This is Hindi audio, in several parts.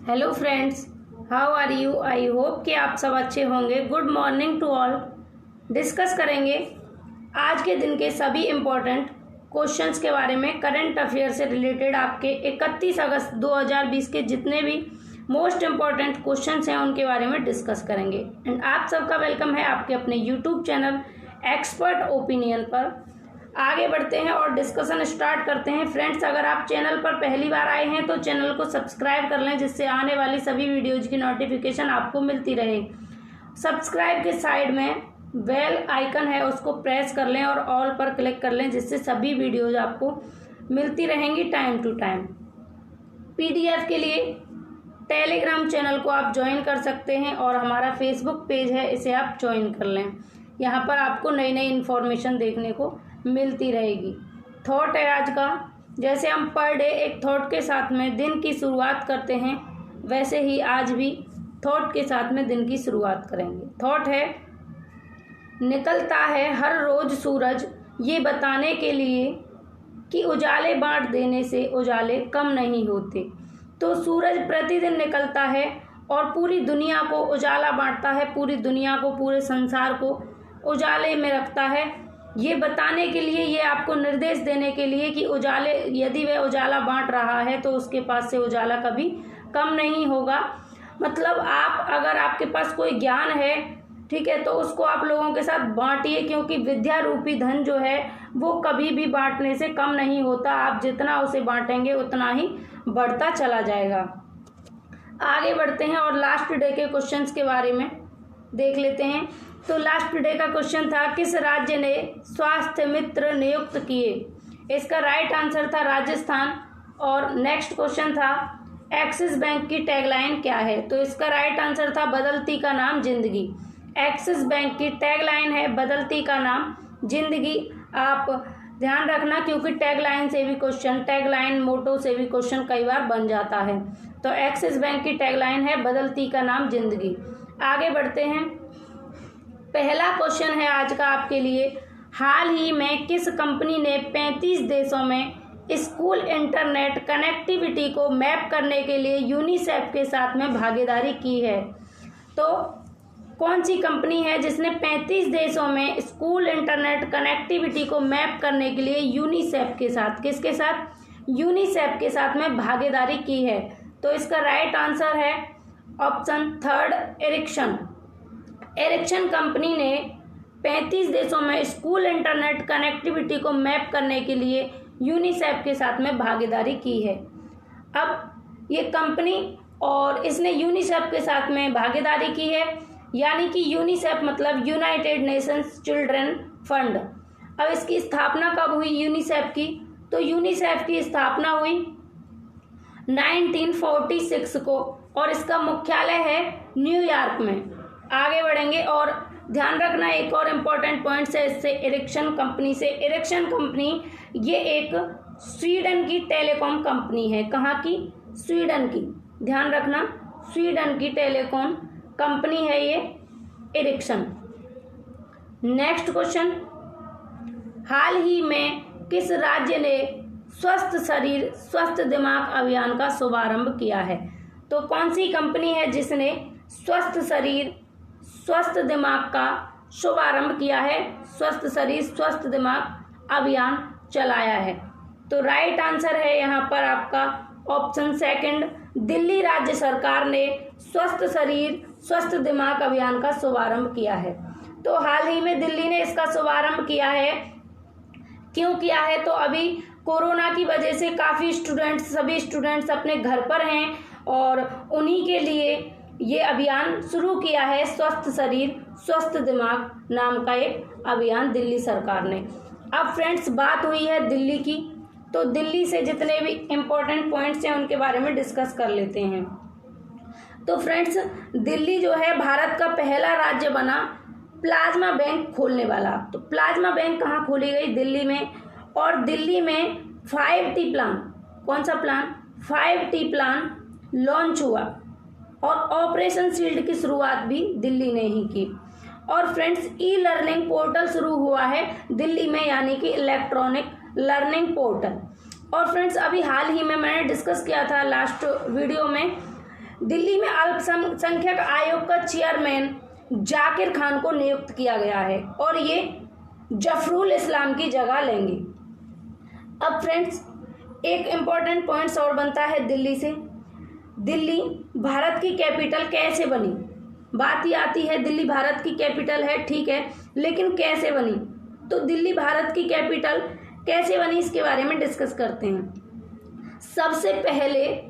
Hello friends, how are you. I hope कि आप सब अच्छे होंगे। Good morning to all. Discuss करेंगे आज के दिन के सभी इम्पोर्टेंट क्वेश्चंस के बारे में। करंट अफेयर से रिलेटेड आपके 31 अगस्त 2020 के जितने भी मोस्ट इम्पॉर्टेंट क्वेश्चंस हैं उनके बारे में डिस्कस करेंगे। एंड आप सबका वेलकम है आपके अपने यूट्यूब चैनल एक्सपर्ट ओपिनियन पर। आगे बढ़ते हैं और डिस्कशन स्टार्ट करते हैं। फ्रेंड्स, अगर आप चैनल पर पहली बार आए हैं तो चैनल को सब्सक्राइब कर लें, जिससे आने वाली सभी वीडियोज की नोटिफिकेशन आपको मिलती रहे। सब्सक्राइब के साइड में बेल आइकन है, उसको प्रेस कर लें और ऑल पर क्लिक कर लें, जिससे सभी वीडियोज आपको मिलती रहेंगी टाइम टू टाइम। पीडीएफ के लिए टेलीग्राम चैनल को आप ज्वाइन कर सकते हैं और हमारा फेसबुक पेज है, इसे आप ज्वाइन कर लें। यहाँ पर आपको नई नई इन्फॉर्मेशन देखने को मिलती रहेगी। थॉट है आज का। जैसे हम पर डे एक थॉट के साथ में दिन की शुरुआत करते हैं, वैसे ही आज भी थॉट के साथ में दिन की शुरुआत करेंगे। थॉट है, निकलता है हर रोज सूरज ये बताने के लिए कि उजाले बांट देने से उजाले कम नहीं होते। तो सूरज प्रतिदिन निकलता है और पूरी दुनिया को उजाला बांटता है, पूरी दुनिया को, पूरे संसार को उजाले में रखता है। ये बताने के लिए, ये आपको निर्देश देने के लिए कि उजाले, यदि वह उजाला बांट रहा है तो उसके पास से उजाला कभी कम नहीं होगा। मतलब आप, अगर आपके पास कोई ज्ञान है, ठीक है, तो उसको आप लोगों के साथ बांटिए, क्योंकि विद्या रूपी धन जो है वो कभी भी बांटने से कम नहीं होता। आप जितना उसे बांटेंगे उतना ही बढ़ता चला जाएगा। आगे बढ़ते हैं और लास्ट डे के क्वेश्चंस के बारे में देख लेते हैं। तो लास्ट डे का क्वेश्चन था, किस राज्य ने स्वास्थ्य मित्र नियुक्त किए। इसका राइट आंसर था राजस्थान। और नेक्स्ट क्वेश्चन था, एक्सिस बैंक की टैगलाइन क्या है। तो इसका राइट आंसर था बदलती का नाम जिंदगी। एक्सिस बैंक की टैगलाइन है बदलती का नाम जिंदगी। आप ध्यान रखना, क्योंकि टैगलाइन से भी क्वेश्चन, टैगलाइन मोटो से भी क्वेश्चन कई बार बन जाता है। तो एक्सिस बैंक की टैगलाइन है बदलती का नाम जिंदगी। आगे बढ़ते हैं। पहला क्वेश्चन है आज का आपके लिए, हाल ही में किस कंपनी ने 35 देशों में स्कूल इंटरनेट कनेक्टिविटी को मैप करने के लिए यूनिसेफ के साथ में भागीदारी की है। तो कौन सी कंपनी है जिसने 35 देशों में स्कूल इंटरनेट कनेक्टिविटी को मैप करने के लिए यूनिसेफ के साथ, किसके साथ, यूनिसेफ के साथ में भागीदारी की है। तो इसका राइट आंसर है option third, Ericsson. Ericsson company ने 35 देशों में स्कूल इंटरनेट कनेक्टिविटी को मैप करने के लिए यूनिसेफ के साथ में भागीदारी की है। अब ये कंपनी, और इसने यूनिसेफ के साथ में भागीदारी की है, यानी कि यूनिसेफ मतलब यूनाइटेड नेशंस चिल्ड्रन फंड। अब इसकी स्थापना कब हुई यूनिसेफ की। तो यूनिसेफ की स्थापना हुई 1946 को और इसका मुख्यालय है न्यूयॉर्क में। आगे बढ़ेंगे और ध्यान रखना, एक और इम्पोर्टेंट पॉइंट है इससे, एरिक्सन कंपनी से। एरिक्सन कंपनी ये एक स्वीडन की टेलीकॉम कंपनी है। कहाँ की, स्वीडन की। ध्यान रखना, स्वीडन की टेलीकॉम कंपनी है ये एरिक्सन। नेक्स्ट क्वेश्चन, हाल ही में किस राज्य ने स्वस्थ शरीर स्वस्थ दिमाग अभियान का शुभारंभ किया है। तो कौन सी कंपनी है जिसने स्वस्थ शरीर स्वस्थ दिमाग का शुभारंभ किया है, स्वस्थ शरीर स्वस्थ दिमाग अभियान चलाया है। तो राइट आंसर है यहाँ पर आपका ऑप्शन सेकंड, दिल्ली राज्य सरकार ने स्वस्थ शरीर स्वस्थ दिमाग अभियान का शुभारंभ किया है। तो हाल ही में दिल्ली ने इसका शुभारंभ किया है। क्यों किया है, तो अभी कोरोना की वजह से काफ़ी सभी स्टूडेंट्स अपने घर पर हैं और उन्हीं के लिए ये अभियान शुरू किया है, स्वस्थ शरीर स्वस्थ दिमाग नाम का एक अभियान दिल्ली सरकार ने। अब फ्रेंड्स, बात हुई है दिल्ली की, तो दिल्ली से जितने भी इम्पोर्टेंट पॉइंट्स हैं उनके बारे में डिस्कस कर लेते हैं। तो फ्रेंड्स, दिल्ली जो है भारत का पहला राज्य बना प्लाज्मा बैंक खोलने वाला। तो प्लाज्मा बैंक कहाँ खोली गई, दिल्ली में। और दिल्ली में 5T प्लान, कौन सा प्लान, 5T प्लान लॉन्च हुआ और ऑपरेशन शील्ड की शुरुआत भी दिल्ली ने ही की। और फ्रेंड्स, ई लर्निंग पोर्टल शुरू हुआ है दिल्ली में, यानी कि इलेक्ट्रॉनिक लर्निंग पोर्टल। और फ्रेंड्स, अभी हाल ही में मैंने डिस्कस किया था लास्ट वीडियो में दिल्ली में अल्पसंख्यक आयोग का चेयरमैन जाकिर खान को नियुक्त किया गया है और ये जफरुल इस्लाम की जगह लेंगे। अब फ्रेंड्स एक इम्पॉर्टेंट पॉइंट्स और बनता है दिल्ली से। दिल्ली भारत की कैपिटल कैसे बनी? बात ही आती है दिल्ली भारत की कैपिटल है, ठीक है, लेकिन कैसे बनी? तो दिल्ली भारत की कैपिटल कैसे बनी इसके बारे में डिस्कस करते हैं। सबसे पहले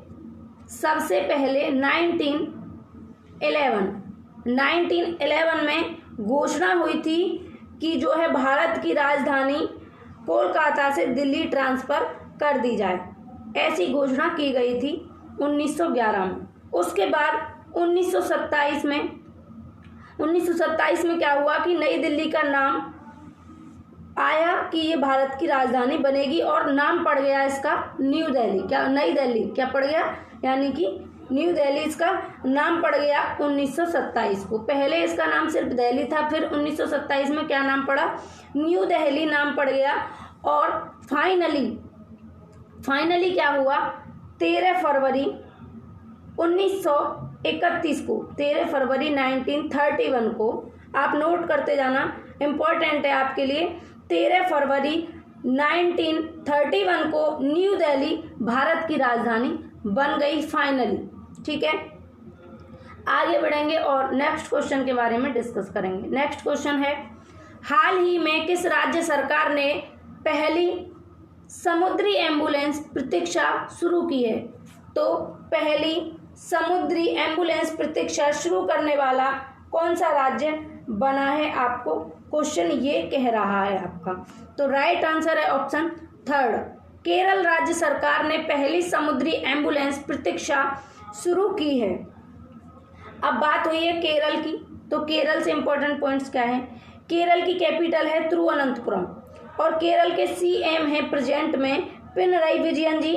1911 में घोषणा हुई थी कि जो है भारत की राजधानी कोलकाता से दिल्ली ट्रांसफ़र कर दी जाए, ऐसी घोषणा की गई थी 1911 में। उसके बाद 1927 में क्या हुआ कि नई दिल्ली का नाम आया कि ये भारत की राजधानी बनेगी और नाम पड़ गया इसका न्यू दिल्ली। क्या नई दिल्ली क्या पड़ गया, यानी कि न्यू दिल्ली इसका नाम पड़ गया 1927 को। पहले इसका नाम सिर्फ दिल्ली था, फिर 1927 में क्या नाम पड़ा, न्यू दिल्ली नाम पड़ गया। और फाइनली क्या हुआ, 13 फरवरी 1931 को, 13 फरवरी 1931 को, आप नोट करते जाना, इम्पोर्टेंट है आपके लिए। 13 फरवरी 1931 को न्यू दिल्ली भारत की राजधानी बन गई फाइनली, ठीक है। आगे बढ़ेंगे और नेक्स्ट क्वेश्चन के बारे में डिस्कस करेंगे। नेक्स्ट क्वेश्चन है, हाल ही में किस राज्य सरकार ने पहली समुद्री एम्बुलेंस प्रतीक्षा शुरू की है? तो पहली समुद्री एम्बुलेंस प्रतीक्षा शुरू करने वाला कौन सा राज्य बना है, आपको क्वेश्चन ये कह रहा है आपका। तो राइट आंसर है ऑप्शन 3, केरल राज्य सरकार ने पहली समुद्री एम्बुलेंस प्रतीक्षा शुरू की है। अब बात हुई है केरल की, तो केरल से इंपॉर्टेंट पॉइंट्स क्या हैं। केरल की कैपिटल है तिरुवनंतपुरम और केरल के सीएम हैं प्रेजेंट में पिनराई विजयन जी,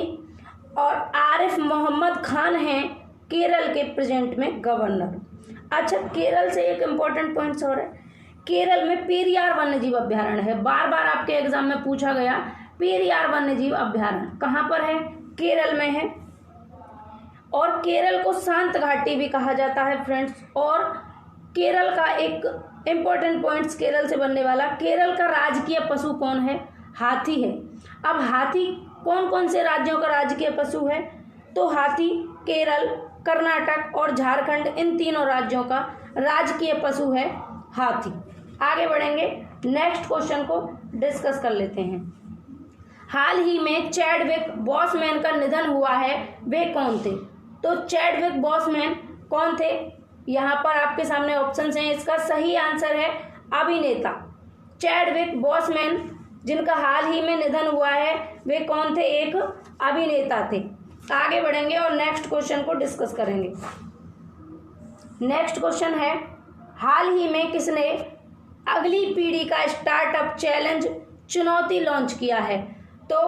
और आरिफ मोहम्मद खान हैं केरल के प्रेजेंट में गवर्नर। अच्छा, केरल से एक इम्पॉर्टेंट पॉइंट्स और है, केरल में पेरियार वन्यजीव अभ्यारण्य है। बार बार आपके एग्जाम में पूछा गया, पेरियार वन्यजीव अभ्यारण्य कहाँ पर है, केरल में है। और केरल को शांत घाटी भी कहा जाता है फ्रेंड्स। और केरल का एक इम्पॉर्टेंट पॉइंट्स केरल से बनने वाला, केरल का राजकीय पशु कौन है, हाथी है। अब हाथी कौन कौन से राज्यों का राजकीय पशु है, तो हाथी केरल, कर्नाटक और झारखंड, इन तीनों राज्यों का राजकीय पशु है हाथी। आगे बढ़ेंगे, नेक्स्ट क्वेश्चन को डिस्कस कर लेते हैं। हाल ही में चैडविक बॉसमैन का निधन हुआ है, वे कौन थे? तो चैडविक बॉसमैन कौन थे, यहाँ पर आपके सामने ऑप्शंस हैं। इसका सही आंसर है अभिनेता। चैडविक बॉसमैन जिनका हाल ही में निधन हुआ है, वे कौन थे, एक अभिनेता थे। आगे बढ़ेंगे और नेक्स्ट क्वेश्चन को डिस्कस करेंगे। नेक्स्ट क्वेश्चन है, हाल ही में किसने अगली पीढ़ी का स्टार्टअप चैलेंज चुनौती लॉन्च किया है? तो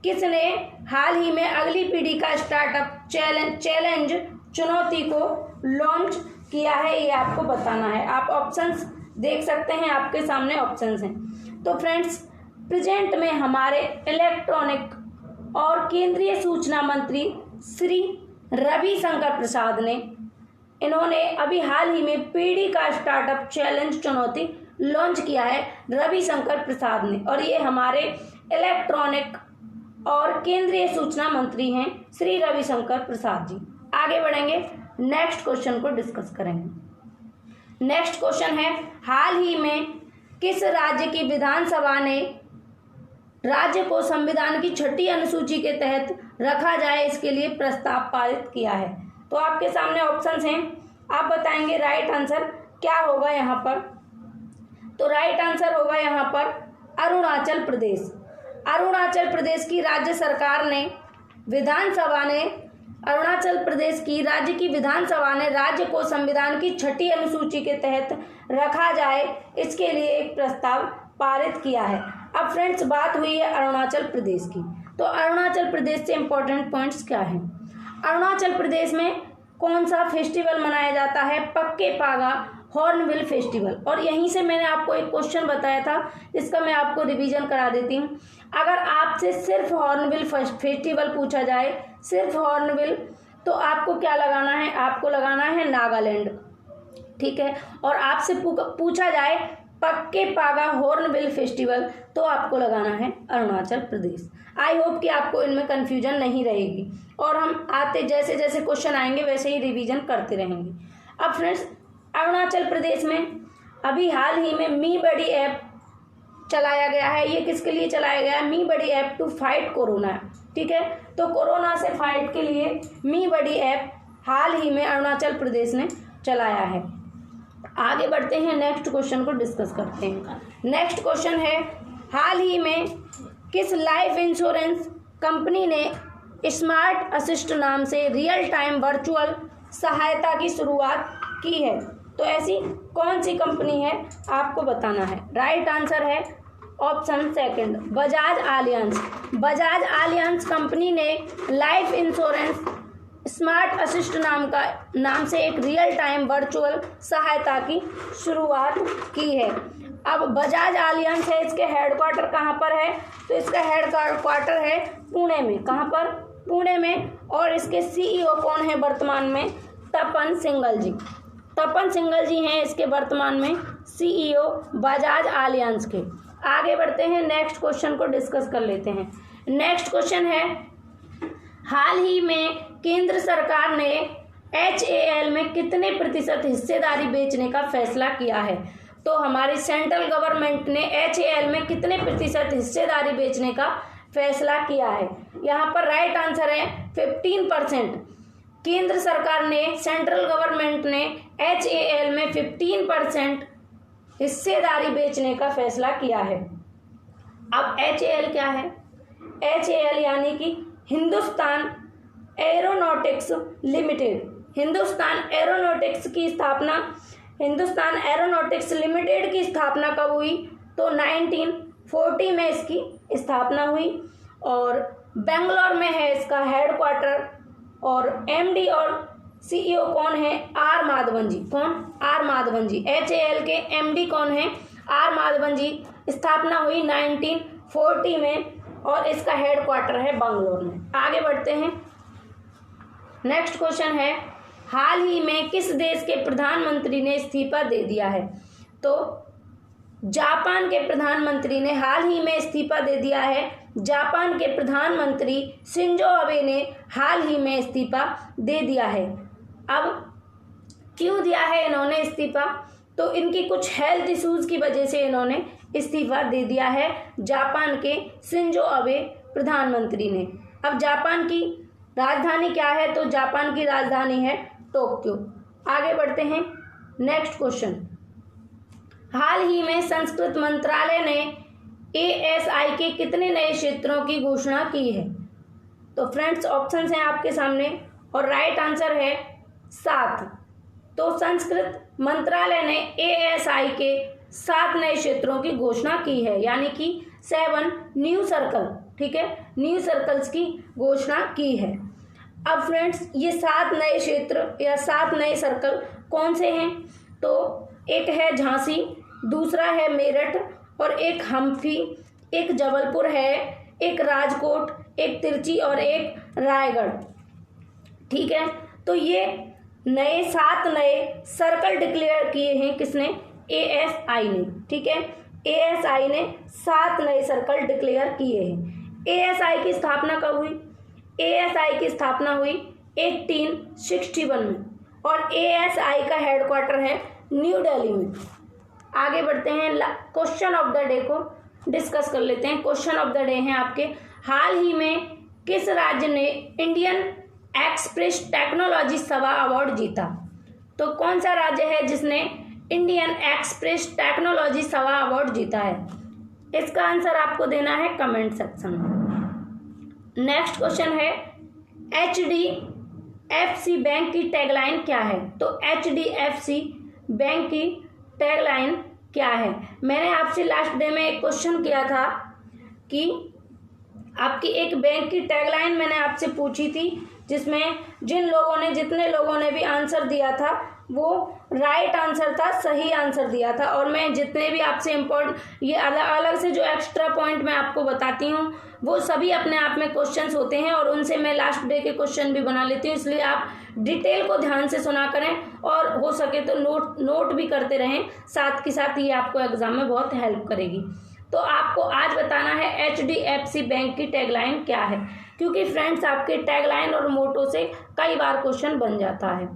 किसने हाल ही में अगली पीढ़ी का स्टार्टअप चैलेंज चुनौती को लॉन्च किया है, ये आपको बताना है। आप ऑप्शंस देख सकते हैं, आपके सामने ऑप्शंस हैं। तो फ्रेंड्स, प्रेजेंट में हमारे इलेक्ट्रॉनिक और केंद्रीय सूचना मंत्री श्री रविशंकर प्रसाद ने, इन्होंने अभी हाल ही में पीढ़ी का स्टार्टअप चैलेंज चुनौती लॉन्च किया है, रविशंकर प्रसाद ने। और ये हमारे इलेक्ट्रॉनिक और केंद्रीय सूचना मंत्री हैं श्री रविशंकर प्रसाद जी। आगे बढ़ेंगे, नेक्स्ट क्वेश्चन को डिस्कस करेंगे। नेक्स्ट क्वेश्चन है, हाल ही में किस राज्य की विधानसभा ने राज्य को संविधान की 6ठी अनुसूची के तहत रखा जाए, इसके लिए प्रस्ताव पारित किया है? तो आपके सामने ऑप्शंस हैं, आप बताएंगे राइट आंसर क्या होगा यहाँ पर। तो राइट आंसर होगा यहाँ पर अरुणाचल प्रदेश। अरुणाचल प्रदेश की राज्य सरकार ने, विधानसभा ने, अरुणाचल प्रदेश की राज्य की विधानसभा ने राज्य को संविधान की 6ठी अनुसूची के तहत रखा जाए, इसके लिए एक प्रस्ताव पारित किया है। अब फ्रेंड्स, बात हुई है अरुणाचल प्रदेश की, तो अरुणाचल प्रदेश से इंपॉर्टेंट पॉइंट्स क्या हैं। अरुणाचल प्रदेश में कौन सा फेस्टिवल मनाया जाता है, पक्के पागा हॉर्नबिल फेस्टिवल। और यहीं से मैंने आपको एक क्वेश्चन बताया था, इसका मैं आपको रिवीजन करा देती हूँ। अगर आपसे सिर्फ हॉर्नबिल फेस्टिवल पूछा जाए, सिर्फ हॉर्नबिल तो आपको क्या लगाना है, आपको लगाना है नागालैंड, ठीक है। और आपसे पूछा जाए पक्के पागा हॉर्नबिल फेस्टिवल, तो आपको लगाना है अरुणाचल प्रदेश। आई होप कि आपको इनमें कन्फ्यूजन नहीं रहेगी, और हम आते जैसे जैसे क्वेश्चन आएंगे वैसे ही रिवीजन करते रहेंगे। अब फ्रेंड्स, अरुणाचल प्रदेश में अभी हाल ही में मी बडी ऐप चलाया गया है। ये किसके लिए चलाया गया है? मी बडी ऐप टू फाइट कोरोना, ठीक है। तो कोरोना से फाइट के लिए मी बडी ऐप हाल ही में अरुणाचल प्रदेश ने चलाया है। आगे बढ़ते हैं, नेक्स्ट क्वेश्चन को डिस्कस करते हैं। नेक्स्ट क्वेश्चन है, हाल ही में किस लाइफ इंश्योरेंस कंपनी ने स्मार्ट असिस्ट नाम से रियल टाइम वर्चुअल सहायता की शुरुआत की है? तो ऐसी कौन सी कंपनी है, आपको बताना है। राइट आंसर है option second, Bajaj Allianz. Bajaj Allianz company ने लाइफ इंश्योरेंस स्मार्ट असिस्ट नाम से एक रियल टाइम वर्चुअल सहायता की शुरुआत की है। अब बजाज आलियांज है, इसके हेडक्वार्टर कहाँ पर है? तो इसका हेडक्वार्टर है पुणे में। कहाँ पर? पुणे में। और इसके सीईओ कौन है वर्तमान में? तपन सिंघल जी। तपन सिंघल जी हैं इसके वर्तमान में सीईओ बजाज आलियांज के। आगे बढ़ते हैं, नेक्स्ट क्वेश्चन को डिस्कस कर लेते हैं। नेक्स्ट क्वेश्चन है, हाल ही में केंद्र सरकार ने HAL में कितने प्रतिशत हिस्सेदारी बेचने का फैसला किया है? तो हमारी सेंट्रल गवर्नमेंट ने HAL में कितने प्रतिशत हिस्सेदारी बेचने का फैसला किया है? यहाँ पर राइट आंसर है 15%। केंद्र सरकार ने, सेंट्रल गवर्नमेंट ने HAL में 15% हिस्सेदारी बेचने का फैसला किया है। अब HAL क्या है? HAL यानी कि Hindustan aeronautics limited. Hindustan aeronautics limited की स्थापना कब हुई? तो 1940 में इसकी स्थापना हुई, और बेंगलोर में है इसका हेडक्वार्टर। और MD और CEO कौन है? आर माधवन जी। कौन? आर माधवन जी। HAL के MD कौन है? आर माधवन जी। स्थापना हुई 1940 में, और इसका हेडक्वार्टर है बंगलोर में। आगे बढ़ते हैं, नेक्स्ट क्वेश्चन है, हाल ही में किस देश के प्रधानमंत्री ने इस्तीफा दे दिया है? तो जापान के प्रधानमंत्री ने हाल ही में इस्तीफा दे दिया है। जापान के प्रधानमंत्री शिंजो अबे ने हाल ही में इस्तीफा दे दिया है। अब क्यों दिया है इन्होंने इस्तीफा? तो इनकी कुछ हेल्थ इश्यूज की वजह से इन्होंने इस्तीफा दे दिया है जापान के शिंजो अबे प्रधानमंत्री ने। अब जापान की राजधानी क्या है? तो जापान की राजधानी है टोक्यो। आगे बढ़ते हैं, नेक्स्ट क्वेश्चन, हाल ही में संस्कृत मंत्रालय ने ASI के कितने नए क्षेत्रों की घोषणा की है? तो फ्रेंड्स, ऑप्शंस हैं आपके सामने, और राइट आंसर है 7। तो संस्कृत मंत्रालय ने ASI के 7 नए क्षेत्रों की घोषणा की है, यानी कि 7 न्यू सर्कल, ठीक है, न्यू सर्कल्स की घोषणा की है। अब फ्रेंड्स, ये 7 नए क्षेत्र या 7 नए सर्कल कौन से हैं? तो एक है झांसी, दूसरा है मेरठ, और एक हम्पी, एक जबलपुर है, एक राजकोट, एक तिरची और एक रायगढ़, ठीक है। तो ये 7 नए सर्कल डिक्लेयर किए हैं किसने? ASI ने, ठीक है। ASI ने 7 नए सर्कल डिक्लेयर किए हैं। ASI की स्थापना कब हुई? ASI की स्थापना हुई 1861 में, और ASI का हेडक्वार्टर है न्यू दिल्ली में। आगे बढ़ते हैं, क्वेश्चन ऑफ द डे को डिस्कस कर लेते हैं। क्वेश्चन ऑफ द डे है आपके, हाल ही में किस राज्य ने इंडियन एक्सप्रेस टेक्नोलॉजी सभा अवार्ड जीता? तो कौन सा राज्य है जिसने इंडियन एक्सप्रेस टेक्नोलॉजी सभा अवार्ड जीता है? इसका आंसर आपको देना है कमेंट सेक्शन में। नेक्स्ट क्वेश्चन है, HDFC बैंक की टैगलाइन क्या है? तो HDFC बैंक की टैगलाइन क्या है? मैंने आपसे लास्ट डे में एक क्वेश्चन किया था कि आपकी एक बैंक की टैगलाइन मैंने आपसे पूछी थी, जिसमें जितने लोगों ने भी आंसर दिया था वो राइट आंसर था, सही आंसर दिया था। और मैं जितने भी आपसे ये अलग अलग से जो एक्स्ट्रा पॉइंट मैं आपको बताती हूँ वो सभी अपने आप में क्वेश्चंस होते हैं और उनसे मैं लास्ट डे के क्वेश्चन भी बना लेती हूँ। इसलिए आप डिटेल को ध्यान से सुना करें और हो सके तो नोट भी करते रहें साथ के साथ, ये आपको एग्जाम में बहुत हेल्प करेगी। तो आपको आज बताना है HDFC बैंक की टैगलाइन क्या है, क्योंकि फ्रेंड्स आपके टैगलाइन और मोटो से कई बार क्वेश्चन बन जाता है।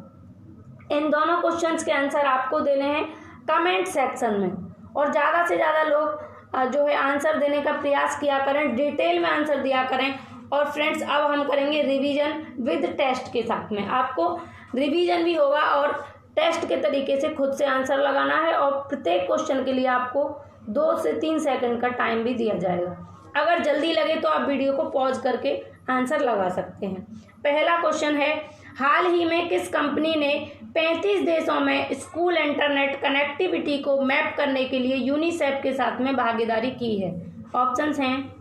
इन दोनों क्वेश्चंस के आंसर आपको देने हैं कमेंट सेक्शन में, और ज़्यादा से ज़्यादा लोग जो है आंसर देने का प्रयास किया करें, डिटेल में आंसर दिया करें। और फ्रेंड्स अब हम करेंगे रिवीजन विद टेस्ट के साथ में। आपको रिवीजन भी होगा और टेस्ट के तरीके से खुद से आंसर लगाना है, और प्रत्येक क्वेश्चन के लिए आपको 2 से 3 सेकंड का टाइम भी दिया जाएगा। अगर जल्दी लगे तो आप वीडियो को पॉज करके आंसर लगा सकते हैं। पहला क्वेश्चन है, हाल ही में किस कंपनी ने 35 देशों में स्कूल इंटरनेट कनेक्टिविटी को मैप करने के लिए यूनिसेफ के साथ में भागीदारी की है? ऑप्शंस हैं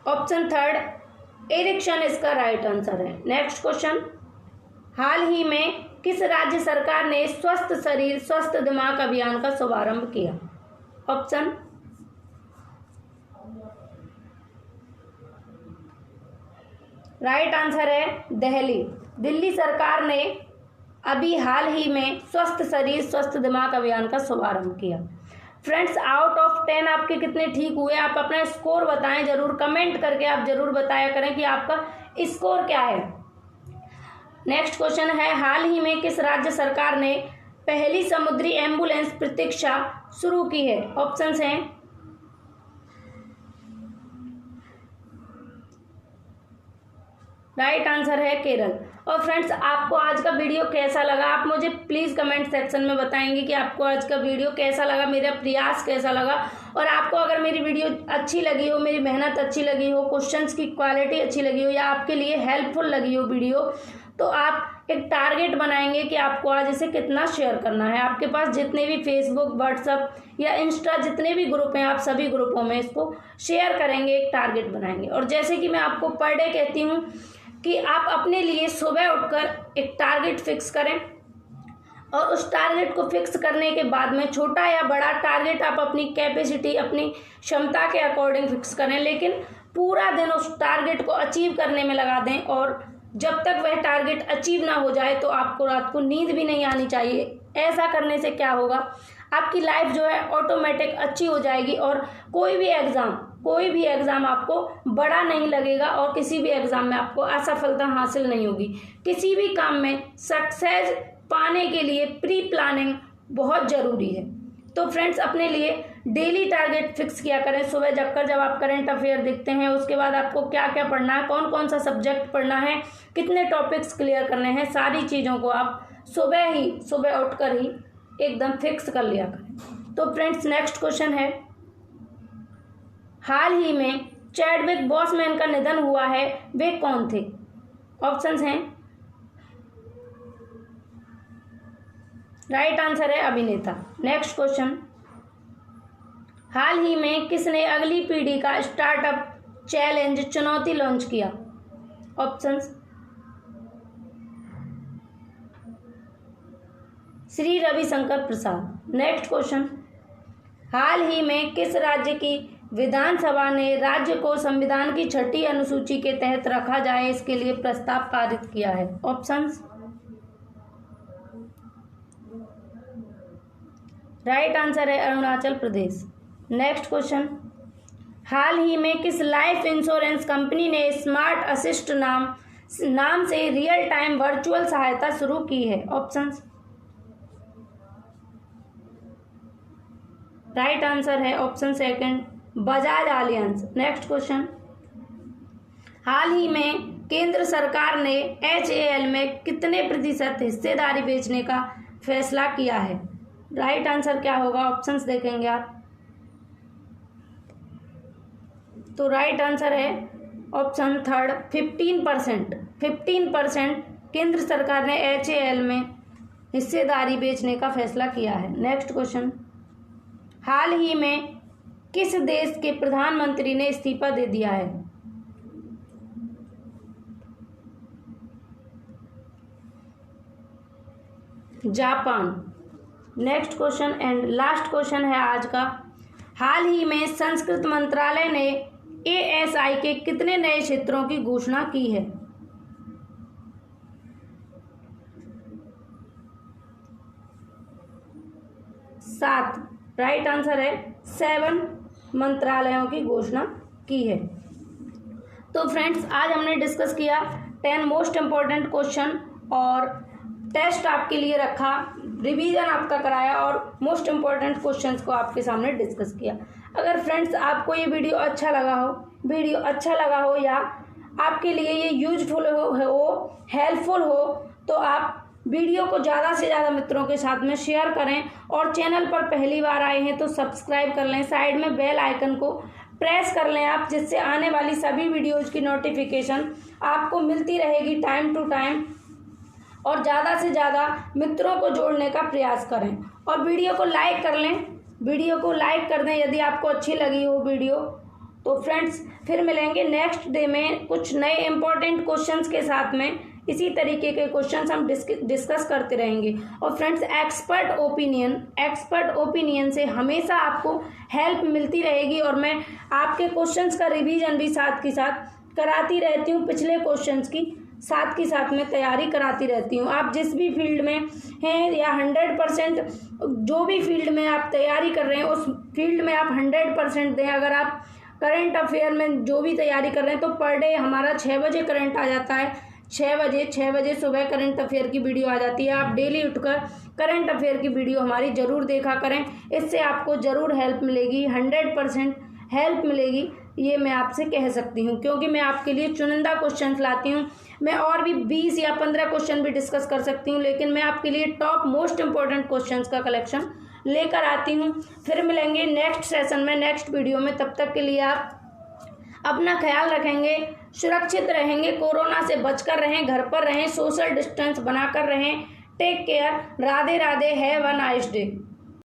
ऑप्शन थर्ड एरिक्सन इसका राइट आंसर है। नेक्स्ट क्वेश्चन, हाल ही में किस राज्य सरकार ने स्वस्थ शरीर स्वस्थ दिमाग अभियान का शुभारंभ किया? ऑप्शन राइट आंसर है दिल्ली। दिल्ली सरकार ने अभी हाल ही में स्वस्थ शरीर स्वस्थ दिमाग अभियान का शुभारंभ किया। फ्रेंड्स आउट ऑफ 10 आपके कितने ठीक हुए? आप अपना स्कोर बताएं जरूर, कमेंट करके आप जरूर बताया करें कि आपका स्कोर क्या है। नेक्स्ट क्वेश्चन है, हाल ही में किस राज्य सरकार ने पहली समुद्री एम्बुलेंस प्रतीक्षा शुरू की है? ऑप्शंस हैं राइट आंसर है केरल। और फ्रेंड्स आपको आज का वीडियो कैसा लगा, आप मुझे प्लीज़ कमेंट सेक्शन में बताएंगे कि आपको आज का वीडियो कैसा लगा, मेरा प्रयास कैसा लगा। और आपको अगर मेरी वीडियो अच्छी लगी हो, मेरी मेहनत अच्छी लगी हो, क्वेश्चंस की क्वालिटी अच्छी लगी हो, या आपके लिए हेल्पफुल लगी हो वीडियो, तो आप एक टारगेट बनाएंगे कि आपको आज इसे कितना शेयर करना है। आपके पास जितने भी फेसबुक, व्हाट्सएप या इंस्टा जितने भी ग्रुप हैं, आप सभी ग्रुपों में इसको शेयर करेंगे, एक टारगेट बनाएंगे। और जैसे कि मैं आपको पर डे कहती हूँ कि आप अपने लिए सुबह उठकर एक टारगेट फिक्स करें, और उस टारगेट को फिक्स करने के बाद में छोटा या बड़ा टारगेट आप अपनी कैपेसिटी, अपनी क्षमता के अकॉर्डिंग फिक्स करें, लेकिन पूरा दिन उस टारगेट को अचीव करने में लगा दें। और जब तक वह टारगेट अचीव ना हो जाए तो आपको रात को नींद भी नहीं आनी चाहिए। ऐसा करने से क्या होगा, आपकी लाइफ जो है ऑटोमेटिक अच्छी हो जाएगी, और कोई भी एग्ज़ाम आपको बड़ा नहीं लगेगा, और किसी भी एग्ज़ाम में आपको असफलता हासिल नहीं होगी। किसी भी काम में सक्सेस पाने के लिए प्री प्लानिंग बहुत ज़रूरी है। तो फ्रेंड्स अपने लिए डेली टारगेट फिक्स किया करें। सुबह जगकर जब आप करंट अफेयर देखते हैं, उसके बाद आपको क्या क्या पढ़ना है, कौन कौन सा सब्जेक्ट पढ़ना है, कितने टॉपिक्स क्लियर करने हैं, सारी चीज़ों को आप सुबह उठकर ही एकदम फिक्स कर लिया करें। तो फ्रेंड्स नेक्स्ट क्वेश्चन है, हाल ही में चैडविक बॉसमैन का निधन हुआ है, वे कौन थे? ऑप्शंस हैं राइट आंसर है अभिनेता। नेक्स्ट क्वेश्चन, हाल ही में किसने अगली पीढ़ी का स्टार्टअप चैलेंज चुनौती लॉन्च किया? ऑप्शंस श्री रविशंकर प्रसाद। नेक्स्ट क्वेश्चन, हाल ही में किस राज्य की विधानसभा ने राज्य को संविधान की 6ठी अनुसूची के तहत रखा जाए, इसके लिए प्रस्ताव पारित किया है? ऑप्शंस राइट आंसर है अरुणाचल प्रदेश। नेक्स्ट क्वेश्चन, हाल ही में किस लाइफ इंश्योरेंस कंपनी ने स्मार्ट असिस्ट नाम से रियल टाइम वर्चुअल सहायता शुरू की है? ऑप्शंस राइट आंसर है option second, Bajaj Allianz. Next question, हाल ही में केंद्र सरकार ने HAL में कितने प्रतिशत हिस्सेदारी बेचने का फैसला किया है? राइट आंसर क्या होगा? ऑप्शंस देखेंगे आप तो राइट आंसर है ऑप्शन थर्ड 15%। 15% केंद्र सरकार ने HAL में हिस्सेदारी बेचने का फैसला किया है। नेक्स्ट क्वेश्चन, हाल ही में किस देश के प्रधानमंत्री ने इस्तीफा दे दिया है? Japan. Next question and last question है आज का। हाल ही में संस्कृत मंत्रालय ने ASI के कितने नए क्षेत्रों की घोषणा की है? 7। राइट आंसर है 7 मंत्रालयों की घोषणा की है। तो फ्रेंड्स, आज हमने डिस्कस किया 10 मोस्ट इम्पॉर्टेंट क्वेश्चन और टेस्ट आपके लिए रखा, रिवीजन आपका कराया और मोस्ट इम्पॉर्टेंट क्वेश्चंस को आपके सामने डिस्कस किया। अगर फ्रेंड्स आपको ये वीडियो अच्छा लगा हो या आपके लिए ये यूजफुल हो, हेल्पफुल हो, तो आप वीडियो को ज़्यादा से ज़्यादा मित्रों के साथ में शेयर करें और चैनल पर पहली बार आए हैं तो सब्सक्राइब कर लें, साइड में बेल आइकन को प्रेस कर लें आप, जिससे आने वाली सभी वीडियोज़ की नोटिफिकेशन आपको मिलती रहेगी टाइम टू टाइम। और ज़्यादा से ज़्यादा मित्रों को जोड़ने का प्रयास करें और वीडियो को लाइक कर लें, वीडियो को लाइक कर दें यदि आपको अच्छी लगी हो वीडियो। तो फ्रेंड्स, फिर मिलेंगे नेक्स्ट डे में कुछ नए इंपॉर्टेंट क्वेश्चंस के साथ में। इसी तरीके के क्वेश्चंस हम डिस्कस करते रहेंगे। और फ्रेंड्स, एक्सपर्ट ओपिनियन से हमेशा आपको हेल्प मिलती रहेगी और मैं आपके क्वेश्चंस का रिवीजन भी साथ के साथ कराती रहती हूँ, पिछले क्वेश्चंस की साथ के साथ में तैयारी कराती रहती हूँ। आप जिस भी फील्ड में हैं या 100% जो भी फील्ड में आप तैयारी कर रहे हैं उस फील्ड में आप 100% दें। अगर आप करंट अफेयर में जो भी तैयारी कर रहे हैं तो पर डे हमारा 6 बजे करंट आ जाता है, 6 बजे सुबह करंट अफेयर की वीडियो आ जाती है। आप डेली उठकर करंट अफेयर की वीडियो हमारी ज़रूर देखा करें, इससे आपको ज़रूर हेल्प मिलेगी, 100% हेल्प मिलेगी, ये मैं आपसे कह सकती हूँ, क्योंकि मैं आपके लिए चुनिंदा क्वेश्चन लाती हूँ। मैं और भी 20 या 15 क्वेश्चन भी डिस्कस कर सकती हूँ, लेकिन मैं आपके लिए टॉप मोस्ट इम्पॉर्टेंट क्वेश्चंस का कलेक्शन लेकर आती हूँ। फिर मिलेंगे नेक्स्ट सेशन में, नेक्स्ट वीडियो में। तब तक के लिए आप अपना ख्याल रखेंगे, सुरक्षित रहेंगे, कोरोना से बचकर रहें, घर पर रहें, सोशल डिस्टेंस बनाकर रहें। Take care. Radhe Radhe. Have a nice day.